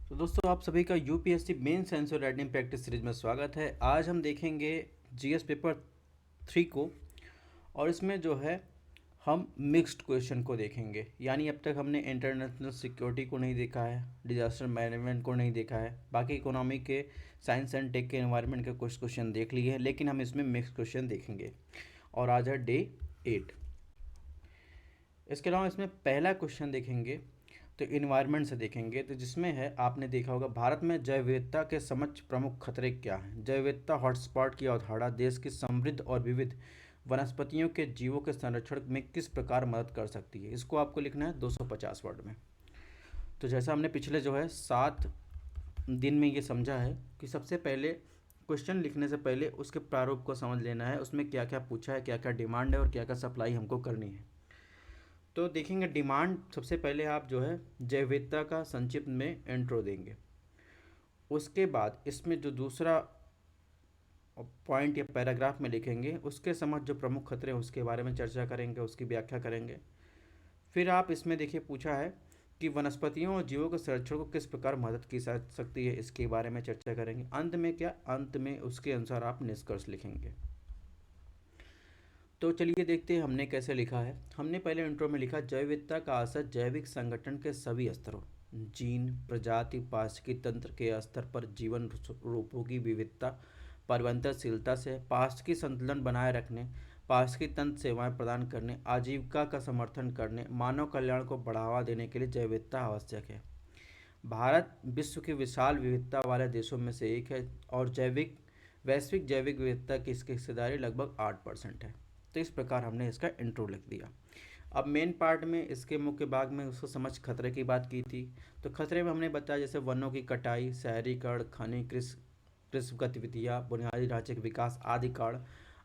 तो दोस्तों आप सभी का यूपीएससी मेन साइंस और राइटिंग प्रैक्टिस सीरीज में स्वागत है। आज हम देखेंगे जीएस पेपर 3 को। और इसमें जो है हम मिक्स्ड क्वेश्चन को देखेंगे। यानी अब तक हमने इंटरनेशनल सिक्योरिटी को नहीं देखा है, डिजास्टर मैनेजमेंट को नहीं देखा है, बाकी इकोनॉमी के, साइंस एंड टेक के, एनवायरनमेंट के कुछ क्वेश्चन देख लिए हैं, लेकिन हम इसमें मिक्स्ड क्वेश्चन देखेंगे। और आज है डे 8। इसके अलावा इसमें पहला क्वेश्चन देखेंगे तो इन्वायरमेंट से देखेंगे, तो जिसमें है आपने देखा होगा भारत में जैव विविधता के समक्ष प्रमुख खतरे क्या हैं। जैव विविधता हॉटस्पॉट की अवधारणा देश की समृद्ध और विविध वनस्पतियों के जीवों के संरक्षण में किस प्रकार मदद कर सकती है। इसको आपको लिखना है 250 वर्ड में। तो जैसा हमने पिछले जो है 7 दिन में ये समझा है कि सबसे पहले क्वेश्चन लिखने से पहले उसके प्रारूप को समझ लेना है, उसमें क्या क्या पूछा है, क्या क्या डिमांड है और क्या क्या सप्लाई हमको करनी है। तो देखेंगे डिमांड, सबसे पहले आप जो है जैव विविधता का संक्षिप्त में इंट्रो देंगे। उसके बाद इसमें जो दूसरा पॉइंट या पैराग्राफ में लिखेंगे उसके समझ जो प्रमुख खतरे हैं उसके बारे में चर्चा करेंगे, उसकी व्याख्या करेंगे। फिर आप इसमें देखिए पूछा है कि वनस्पतियों और जीवों के संरक्षण को किस प्रकार मदद की जा सकती है, इसके बारे में चर्चा करेंगे। अंत में क्या, अंत में उसके अनुसार आप निष्कर्ष लिखेंगे। तो चलिए देखते हैं हमने कैसे लिखा है। हमने पहले इंट्रो में लिखा जैव विविधता का असर जैविक संगठन के सभी स्तरों, जीन, प्रजाति, पारिस्थितिकी तंत्र के स्तर पर जीवन रूपों की विविधता, परिवर्तनशीलता से पारिस्थितिकी संतुलन बनाए रखने, पारिस्थितिकी तंत्र सेवाएं प्रदान करने, आजीविका का समर्थन करने, मानव कल्याण को बढ़ावा देने के लिए जैव विविधता आवश्यक है। भारत विश्व की विशाल विविधता वाले देशों में से एक है और वैश्विक जैविक विविधता की इसकी हिस्सेदारी लगभग 8% है। तो इस प्रकार हमने इसका इंट्रो लिख दिया। अब मेन पार्ट में इसके मुख्य भाग में उसको समझ खतरे की बात की थी। तो खतरे में हमने बताया जैसे वनों की कटाई, शहरीकरण, खनिज कृषि गतिविधियाँ, बुनियादी ढांचे के विकास आदि कारण,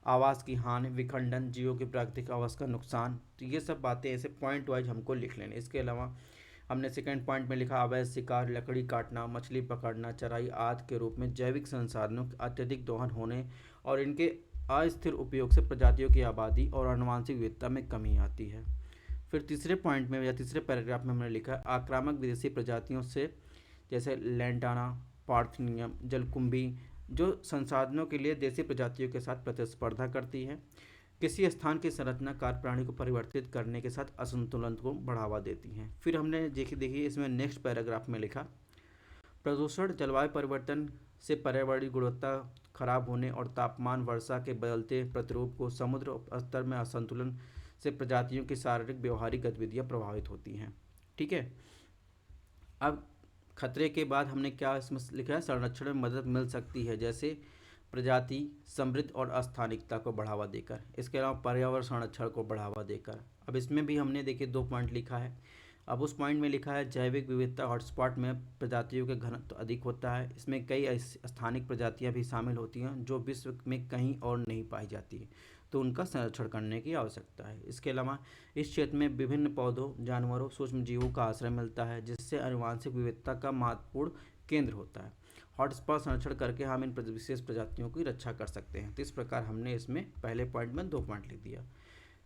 आवास की हानि, विखंडन, जीवों की प्राकृतिक आवास का नुकसान। तो ये सब बातें ऐसे पॉइंट वाइज हमको लिख लेने। इसके अलावा हमने सेकंड पॉइंट में लिखा अवैध शिकार, लकड़ी काटना, मछली पकड़ना, चराई आदि के रूप में जैविक संसाधनों के अत्यधिक दोहन होने और इनके अस्थिर उपयोग से प्रजातियों की आबादी और आनुवंशिक विविधता में कमी आती है। फिर तीसरे पॉइंट में या तीसरे पैराग्राफ में हमने लिखा आक्रामक विदेशी प्रजातियों से जैसे लैंटाना, पार्थनियम, जलकुंभी जो संसाधनों के लिए देसी प्रजातियों के साथ प्रतिस्पर्धा करती है, किसी स्थान की संरचना कार्य प्रणाली को परिवर्तित करने के साथ असंतुलन को बढ़ावा देती हैं। फिर हमने देखिए इसमें नेक्स्ट पैराग्राफ में लिखा प्रदूषण, जलवायु परिवर्तन से पर्यावरणीय गुणवत्ता खराब होने और तापमान, वर्षा के बदलते प्रतिरूप को, समुद्र स्तर में असंतुलन से प्रजातियों की शारीरिक व्यवहारिक गतिविधियाँ प्रभावित होती हैं। ठीक है। अब खतरे के बाद हमने क्या इसमें लिखा है, संरक्षण में मदद मिल सकती है जैसे प्रजाति समृद्ध और अस्थानिकता को बढ़ावा देकर, इसके अलावा पर्यावरण संरक्षण को बढ़ावा देकर। अब इसमें भी हमने देखिए 2 पॉइंट लिखा है। अब उस पॉइंट में लिखा है जैविक विविधता हॉटस्पॉट में प्रजातियों के घनत्व अधिक होता है, इसमें कई स्थानिक प्रजातियां भी शामिल होती हैं जो विश्व में कहीं और नहीं पाई जाती है, तो उनका संरक्षण करने की आवश्यकता है। इसके अलावा इस क्षेत्र में विभिन्न पौधों, जानवरों, सूक्ष्म जीवों का आश्रय मिलता है जिससे आनुवंशिक विविधता का महत्वपूर्ण केंद्र होता है। हॉटस्पॉट संरक्षण करके हम इन विशेष प्रजातियों की रक्षा कर सकते हैं। तो इस प्रकार हमने इसमें पहले पॉइंट में 2 पॉइंट लिख दिया।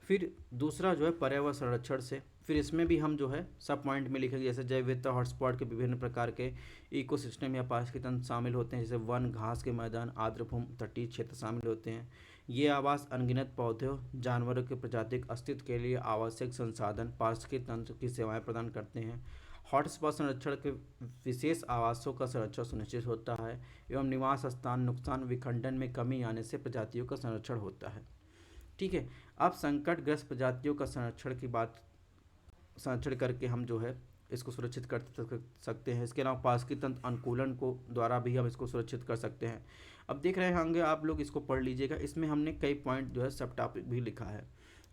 फिर दूसरा जो है पर्यावरण संरक्षण से, फिर इसमें भी हम जो है सब पॉइंट में लिखेंगे जैसे जैव विविधता हॉटस्पॉट के विभिन्न प्रकार के इकोसिस्टम या पारिस्थितिक तंत्र शामिल होते हैं, जैसे वन, घास के मैदान, आर्द्रभूमि, तटीय क्षेत्र शामिल होते हैं। ये आवास अनगिनत पौधों, जानवरों के प्रजातिक अस्तित्व के लिए आवश्यक संसाधन, पारिस्थितिक तंत्र की सेवाएं प्रदान करते हैं। हॉटस्पॉट संरक्षण के विशेष आवासों का संरक्षण सुनिश्चित होता है एवं निवास स्थान नुकसान, विखंडन में कमी आने से प्रजातियों का संरक्षण होता है। ठीक है। अब संकटग्रस्त प्रजातियों का संरक्षण करके हम जो है इसको सुरक्षित कर सकते हैं। इसके अलावा पारिस्थितिक तंत्र अनुकूलन को द्वारा भी हम इसको सुरक्षित कर सकते हैं। अब देख रहे होंगे आप लोग, इसको पढ़ लीजिएगा। इसमें हमने कई पॉइंट जो है सब टॉपिक भी लिखा है।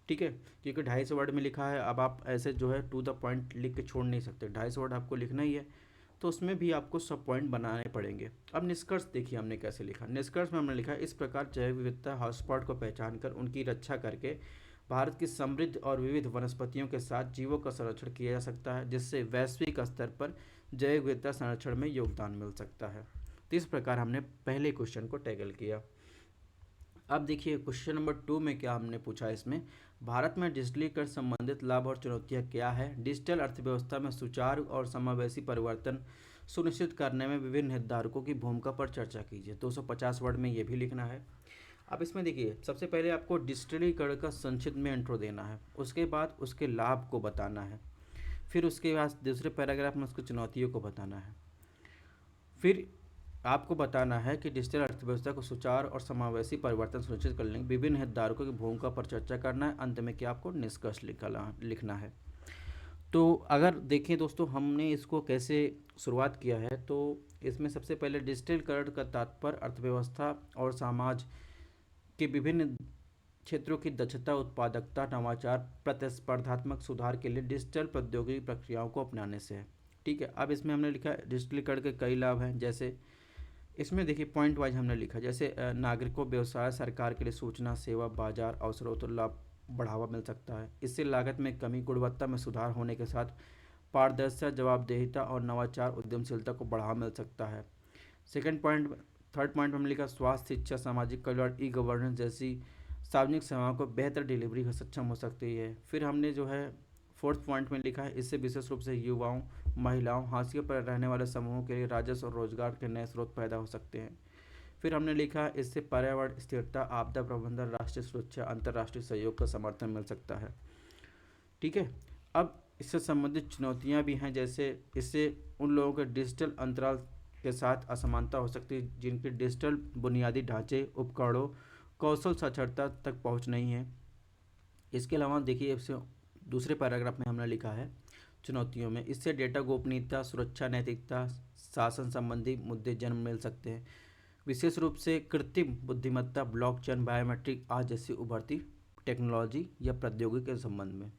ठीक है, क्योंकि 250 वर्ड में लिखा है। अब आप ऐसे जो है टू द पॉइंट लिख के छोड़ नहीं सकते, 250 वर्ड आपको लिखना ही है, तो उसमें भी आपको सब पॉइंट बनाने पड़ेंगे। अब निष्कर्ष देखिए हमने कैसे लिखा। निष्कर्ष में हमने लिखा इस प्रकार जैव विविधता हॉटस्पॉट को पहचान कर उनकी रक्षा करके भारत की समृद्ध और विविध वनस्पतियों के साथ जीवों का संरक्षण किया जा सकता है, जिससे वैश्विक स्तर पर जैव विविधता संरक्षण में योगदान मिल सकता है। तो इस प्रकार हमने पहले क्वेश्चन को टैकल किया। अब देखिए क्वेश्चन नंबर 2 में क्या हमने पूछा है इसमें, भारत में डिजिटलीकरण संबंधित लाभ और चुनौतियां क्या है, डिजिटल अर्थव्यवस्था में सुचारू और समावेशी परिवर्तन सुनिश्चित करने में विभिन्न हितधारकों की भूमिका पर चर्चा कीजिए। 250 वर्ड में ये भी लिखना है। अब इसमें देखिए सबसे पहले आपको डिजिटलीकरण का संक्षिप्त में इंट्रो देना है, उसके बाद उसके लाभ को बताना है, फिर उसके बाद दूसरे पैराग्राफ में उसकी चुनौतियों को बताना है, फिर आपको बताना है कि डिजिटल अर्थव्यवस्था को सुचारू और समावेशी परिवर्तन सुनिश्चित करने के विभिन्न हितधारकों की भूमिका पर चर्चा करना है। अंत में क्या आपको निष्कर्ष लिखना है। तो अगर देखें दोस्तों हमने इसको कैसे शुरुआत किया है, तो इसमें सबसे पहले डिजिटलीकरण का तात्पर्य अर्थव्यवस्था और समाज के विभिन्न क्षेत्रों की दक्षता, उत्पादकता, नवाचार, प्रतिस्पर्धात्मक सुधार के लिए डिजिटल प्रौद्योगिकी प्रक्रियाओं को अपनाने से है। ठीक है, अब इसमें हमने लिखा डिजिटलीकरण के कई लाभ हैं, जैसे इसमें देखिए पॉइंट वाइज हमने लिखा, जैसे नागरिकों, व्यवसाय, सरकार के लिए सूचना, सेवा, बाजार अवसरों तो लाभ बढ़ावा मिल सकता है। इससे लागत में कमी, गुणवत्ता में सुधार होने के साथ पारदर्शिता, जवाबदेहिता और नवाचार उद्यमशीलता को बढ़ावा मिल सकता है। सेकंड पॉइंट थर्ड पॉइंट में हमने लिखा स्वास्थ्य, शिक्षा, सामाजिक कल्याण, ई गवर्नेंस जैसी सार्वजनिक सेवाओं को बेहतर डिलीवरी हो सक्षम हो सकती है। फिर हमने जो है फोर्थ पॉइंट में लिखा है इससे विशेष रूप से युवाओं, महिलाओं, हाशिए पर रहने वाले समूहों के लिए राजस्व और रोजगार के नए स्रोत पैदा हो सकते हैं। फिर हमने लिखा इससे पर्यावरण स्थिरता, आपदा प्रबंधन, राष्ट्रीय सुरक्षा, अंतर्राष्ट्रीय सहयोग का समर्थन मिल सकता है। ठीक है, अब इससे संबंधित चुनौतियां भी हैं, जैसे इससे उन लोगों के डिजिटल अंतराल के साथ असमानता हो सकती है जिनके डिजिटल बुनियादी ढांचे, उपकरणों, कौशल साक्षरता तक पहुंच नहीं है। इसके अलावा देखिए इससे दूसरे पैराग्राफ में हमने लिखा है चुनौतियों में, इससे डेटा गोपनीयता, सुरक्षा, नैतिकता, शासन संबंधी मुद्दे जन्म मिल सकते हैं, विशेष रूप से कृत्रिम बुद्धिमत्ता, ब्लॉकचेन, बायोमेट्रिक आज जैसी उभरती टेक्नोलॉजी या प्रौद्योगिकी के संबंध में।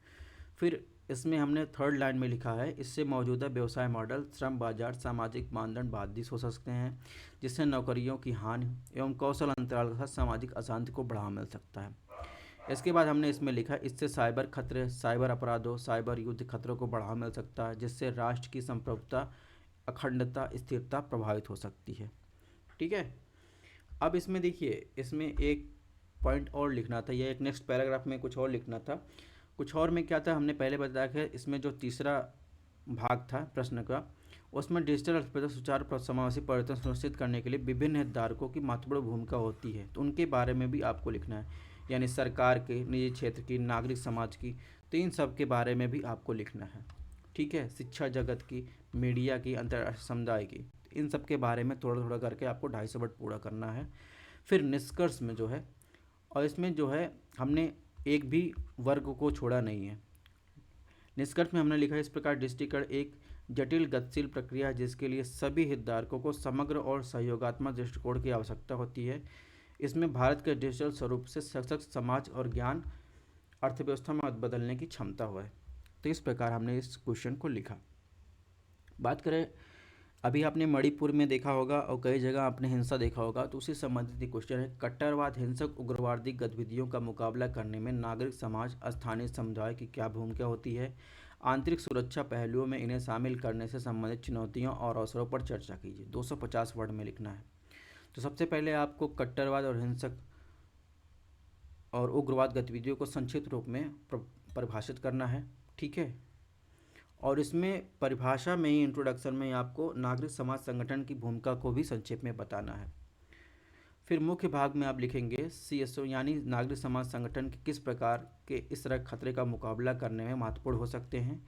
फिर इसमें हमने थर्ड लाइन में लिखा है इससे मौजूदा व्यवसाय मॉडल, श्रम बाजार, सामाजिक मानदंड बाधित हो सकते हैं, जिससे नौकरियों की हानि एवं कौशल अंतराल के साथ सामाजिक अशांति को बढ़ावा मिल सकता है। इसके बाद हमने इसमें लिखा इससे साइबर खतरे, साइबर अपराधों, साइबर युद्ध खतरों को बढ़ावा मिल सकता है, जिससे राष्ट्र की संप्रभुता, अखंडता, स्थिरता प्रभावित हो सकती है। ठीक है, अब इसमें देखिए इसमें एक पॉइंट और लिखना था, या एक नेक्स्ट पैराग्राफ में कुछ और लिखना था। कुछ और में क्या था, हमने पहले बताया कि इसमें जो तीसरा भाग था प्रश्न का, उसमें डिजिटल अर्थव्यवस्था सुचारू समावेशी परिवर्तन सुनिश्चित करने के लिए विभिन्न हितधारकों की महत्वपूर्ण भूमिका होती है, तो उनके बारे में भी आपको लिखना है, यानी सरकार के, निजी क्षेत्र की, नागरिक समाज की, तो इन सब के बारे में भी आपको लिखना है। ठीक है, शिक्षा जगत की, मीडिया की, अंतर्राष्ट्रीय समुदाय की, इन सब के बारे में थोड़ा थोड़ा करके आपको 250 वर्ड पूरा करना है। फिर निष्कर्ष में जो है, और इसमें जो है हमने एक भी वर्ग को छोड़ा नहीं है। निष्कर्ष में हमने लिखा है इस प्रकार डिजिटलीकरण एक जटिल गतिशील प्रक्रिया है जिसके लिए सभी हितधारकों को समग्र और सहयोगात्मक दृष्टिकोण की आवश्यकता होती है। इसमें भारत के डिजिटल स्वरूप से सशक्त समाज और ज्ञान अर्थव्यवस्था में बदलने की क्षमता हुआ है। तो इस प्रकार हमने इस क्वेश्चन को लिखा। बात करें, अभी आपने मणिपुर में देखा होगा और कई जगह आपने हिंसा देखा होगा, तो उसी संबंधित क्वेश्चन है कट्टरवाद, हिंसक उग्रवादी गतिविधियों का मुकाबला करने में नागरिक समाज, स्थानीय समुदाय की क्या भूमिका होती है, आंतरिक सुरक्षा पहलुओं में इन्हें शामिल करने से संबंधित चुनौतियों और अवसरों पर चर्चा कीजिए। 250 वर्ड में लिखना है। तो सबसे पहले आपको कट्टरवाद और हिंसक और उग्रवाद गतिविधियों को संक्षिप्त रूप में परिभाषित करना है। ठीक है, और इसमें परिभाषा में ही इंट्रोडक्शन में आपको नागरिक समाज संगठन की भूमिका को भी संक्षेप में बताना है। फिर मुख्य भाग में आप लिखेंगे CSO यानी नागरिक समाज संगठन के किस प्रकार के इस तरह खतरे का मुकाबला करने में महत्वपूर्ण हो सकते हैं।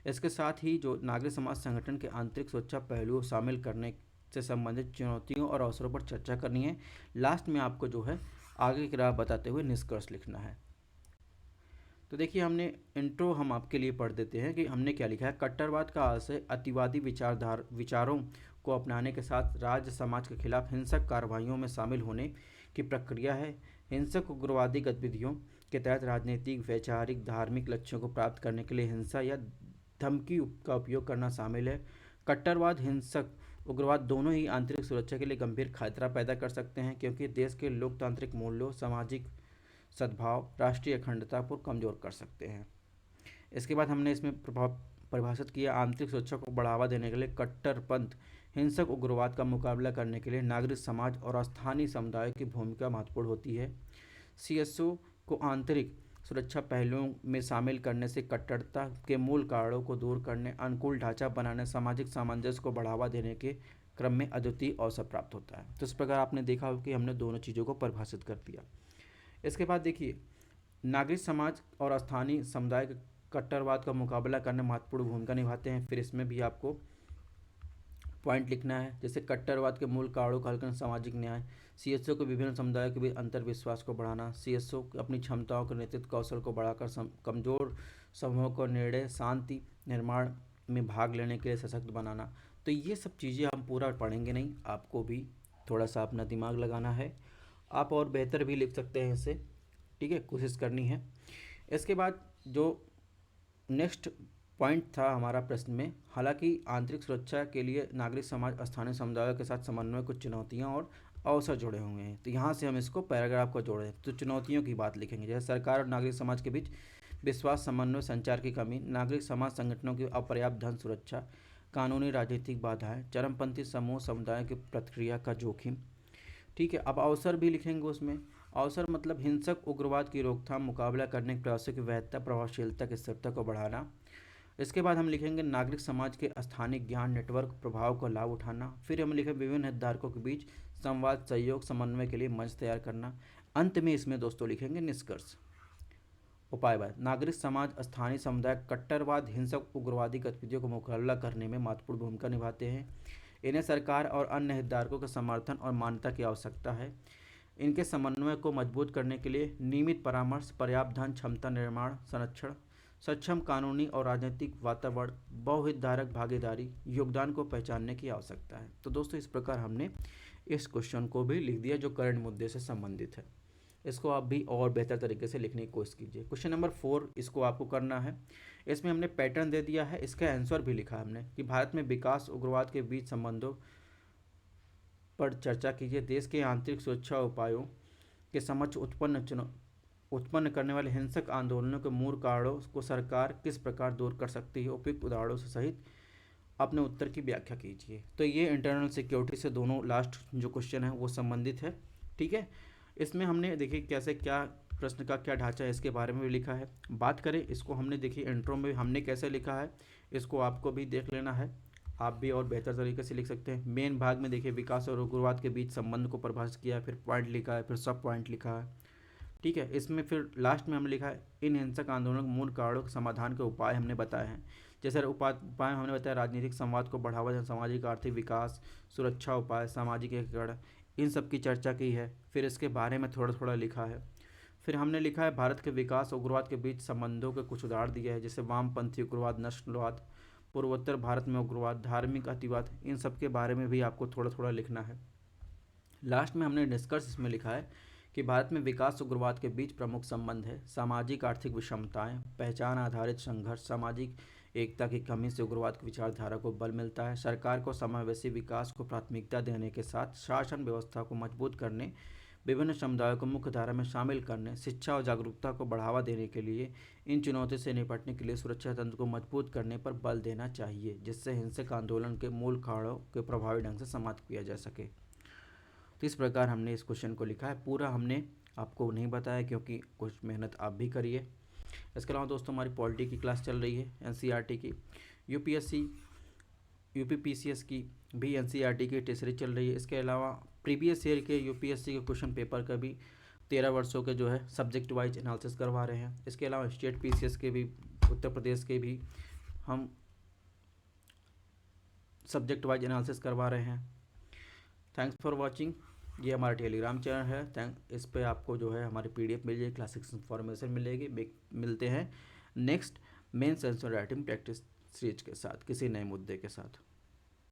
इसके साथ ही जो नागरिक समाज संगठन के आंतरिक सुरक्षा पहलुओं शामिल करने से संबंधित चुनौतियों और अवसरों पर चर्चा करनी है। लास्ट में आपको जो है आगे की राह बताते हुए निष्कर्ष लिखना है। तो देखिए हमने इंट्रो हम आपके लिए पढ़ देते हैं कि हमने क्या लिखा है। कट्टरवाद का आशय अतिवादी विचारों को अपनाने के साथ राज्य समाज के खिलाफ हिंसक कार्रवाइयों में शामिल होने की प्रक्रिया है। हिंसक उग्रवादी गतिविधियों के तहत राजनीतिक, वैचारिक, धार्मिक लक्ष्यों को प्राप्त करने के लिए हिंसा या धमकी का उपयोग करना शामिल है। कट्टरवाद, हिंसक उग्रवाद दोनों ही आंतरिक सुरक्षा के लिए गंभीर खतरा पैदा कर सकते हैं क्योंकि देश के लोकतांत्रिक मूल्यों, सामाजिक सद्भाव, राष्ट्रीय अखंडता को कमजोर कर सकते हैं। इसके बाद हमने इसमें परिभाषित किया आंतरिक सुरक्षा को बढ़ावा देने के लिए कट्टरपंथ, हिंसक उग्रवाद का मुकाबला करने के लिए नागरिक समाज और स्थानीय समुदाय की भूमिका महत्वपूर्ण होती है। CSO को आंतरिक सुरक्षा पहलुओं में शामिल करने से कट्टरता के मूल कारणों को दूर करने, अनुकूल ढांचा बनाने, सामाजिक सामंजस्य को बढ़ावा देने के क्रम में अद्वितीय अवसर प्राप्त होता है। तो इस प्रकार आपने देखा हो कि हमने दोनों चीज़ों को परिभाषित कर दिया। इसके बाद देखिए, नागरिक समाज और स्थानीय समुदाय के कट्टरवाद का मुकाबला करने में महत्वपूर्ण भूमिका निभाते हैं। फिर इसमें भी आपको पॉइंट लिखना है, जैसे कट्टरवाद के मूल कारणों का हल करना, सामाजिक न्याय, CSO को विभिन्न समुदायों के बीच अंतर्विश्वास को बढ़ाना, CSO अपनी क्षमताओं के नेतृत्व कौशल को बढ़ाकर कमजोर समूहों को निर्णय शांति निर्माण में भाग लेने के लिए सशक्त बनाना। तो ये सब चीज़ें हम पूरा पढ़ेंगे नहीं, आपको भी थोड़ा सा अपना दिमाग लगाना है। आप और बेहतर भी लिख सकते हैं इसे, ठीक है, कोशिश करनी है। इसके बाद जो नेक्स्ट पॉइंट था हमारा प्रश्न में, हालांकि आंतरिक सुरक्षा के लिए नागरिक समाज स्थानीय समुदायों के साथ समन्वय कुछ चुनौतियां और अवसर जुड़े हुए हैं। तो यहाँ से हम इसको पैराग्राफ को जोड़े, तो चुनौतियों की बात लिखेंगे, जैसे सरकार और नागरिक समाज के बीच विश्वास, समन्वय, संचार की कमी, नागरिक समाज संगठनों की अपर्याप्त धन सुरक्षा, कानूनी राजनीतिक बाधाएं, चरमपंथी समूह समुदाय की प्रतिक्रिया का जोखिम। ठीक है, अब अवसर भी लिखेंगे उसमें। अवसर मतलब हिंसक उग्रवाद की रोकथाम, मुकाबला करने के प्रयासों की वैधता, प्रभावशीलता की स्थिरता को बढ़ाना। इसके बाद हम लिखेंगे नागरिक समाज के स्थानीय ज्ञान नेटवर्क प्रभाव का लाभ उठाना। फिर हम लिखेंगे विभिन्न हितधारकों के बीच संवाद, सहयोग, समन्वय के लिए मंच तैयार करना। अंत में इसमें दोस्तों लिखेंगे निष्कर्ष। उपाय बाद, नागरिक समाज स्थानीय समुदाय कट्टरवाद, हिंसक उग्रवादी गतिविधियों को मुकाबला करने में महत्वपूर्ण भूमिका निभाते हैं। इन्हें सरकार और अन्य हितधारकों के समर्थन और मान्यता की आवश्यकता है। इनके समन्वय को मजबूत करने के लिए नियमित परामर्श, पर्याप्त धन, क्षमता निर्माण, संरक्षण, सक्षम कानूनी और राजनीतिक वातावरण, बहुहितधारक भागीदारी, योगदान को पहचानने की आवश्यकता है। तो दोस्तों इस प्रकार हमने इस क्वेश्चन को भी लिख दिया जो करंट मुद्दे से संबंधित है। इसको आप भी और बेहतर तरीके से लिखने की कोशिश कीजिए। क्वेश्चन नंबर 4 इसको आपको करना है। इसमें हमने पैटर्न दे दिया है, इसका आंसर भी लिखा है हमने कि भारत में विकास उग्रवाद के बीच संबंधों पर चर्चा कीजिए। देश के आंतरिक सुरक्षा उपायों के समक्ष उत्पन्न करने वाले हिंसक आंदोलनों के मूल कारणों को सरकार किस प्रकार दूर कर सकती है, उपयुक्त उदाहरणों से सहित अपने उत्तर की व्याख्या कीजिए। तो ये इंटरनल सिक्योरिटी से दोनों लास्ट जो क्वेश्चन है वो संबंधित है। ठीक है, इसमें हमने देखिए कैसे क्या प्रश्न का क्या ढांचा है इसके बारे में भी लिखा है। बात करें इसको, हमने देखिए इंट्रो में हमने कैसे लिखा है, इसको आपको भी देख लेना है, आप भी और बेहतर तरीके से लिख सकते हैं। मेन भाग में देखिए विकास और उग्रवाद के बीच संबंध को परिभाषित किया है, फिर पॉइंट लिखा है, फिर सब पॉइंट लिखा है। ठीक है, इसमें फिर लास्ट में हमने लिखा है इन हिंसक आंदोलनों के मूल कारणों के समाधान के उपाय हमने बताए हैं। जैसे उपाय हमने बताया राजनीतिक संवाद को बढ़ावा देना, सामाजिक आर्थिक विकास, सुरक्षा उपाय, सामाजिक एकीकरण, इन सब की चर्चा की है। फिर इसके बारे में थोड़ा थोड़ा लिखा है। फिर हमने लिखा है भारत के विकास और उग्रवाद के बीच संबंधों के कुछ उदाहरण दिए हैं, जैसे वामपंथी उग्रवाद, नस्लवाद, पूर्वोत्तर भारत में उग्रवाद, धार्मिक अतिवाद, इन सब के बारे में भी आपको थोड़ा थोड़ा लिखना है। लास्ट में हमने निष्कर्ष इसमें लिखा है कि भारत में विकास उग्रवाद के बीच प्रमुख संबंध है सामाजिक आर्थिक विषमताएं, पहचान आधारित संघर्ष, सामाजिक एकता की कमी से उग्रवाद की विचारधारा को बल मिलता है। सरकार को समावेशी विकास को प्राथमिकता देने के साथ शासन व्यवस्था को मजबूत करने, विभिन्न समुदायों को मुख्य धारा में शामिल करने, शिक्षा और जागरूकता को बढ़ावा देने के लिए इन चुनौतियों से निपटने के लिए सुरक्षा तंत्र को मजबूत करने पर बल देना चाहिए, जिससे हिंसक आंदोलन के मूल कारणों के प्रभावी ढंग से समाप्त किया जा सके। तो इस प्रकार हमने इस क्वेश्चन को लिखा है। पूरा हमने आपको नहीं बताया क्योंकि कुछ मेहनत आप भी करिए। इसके अलावा दोस्तों हमारी पॉलिटी की क्लास चल रही है, NCERT की, UPSC UPPCS की भी NCERT की टेस्टरी चल रही है। इसके अलावा प्रीवियस ईयर के UPSC के क्वेश्चन पेपर का भी 13 वर्षों के जो है सब्जेक्ट वाइज एनालिसिस करवा रहे हैं। इसके अलावा स्टेट PCS के भी, उत्तर प्रदेश के भी हम सब्जेक्ट वाइज एनालिसिस करवा रहे हैं। Thanks for watching. ये हमारा टेलीग्राम चैनल है, इस पे आपको जो है हमारी PDF मिल जाएगी, क्लासिक्स इन्फॉर्मेशन मिलेगी। मिलते हैं next mains answer writing practice series के साथ किसी नए मुद्दे के साथ।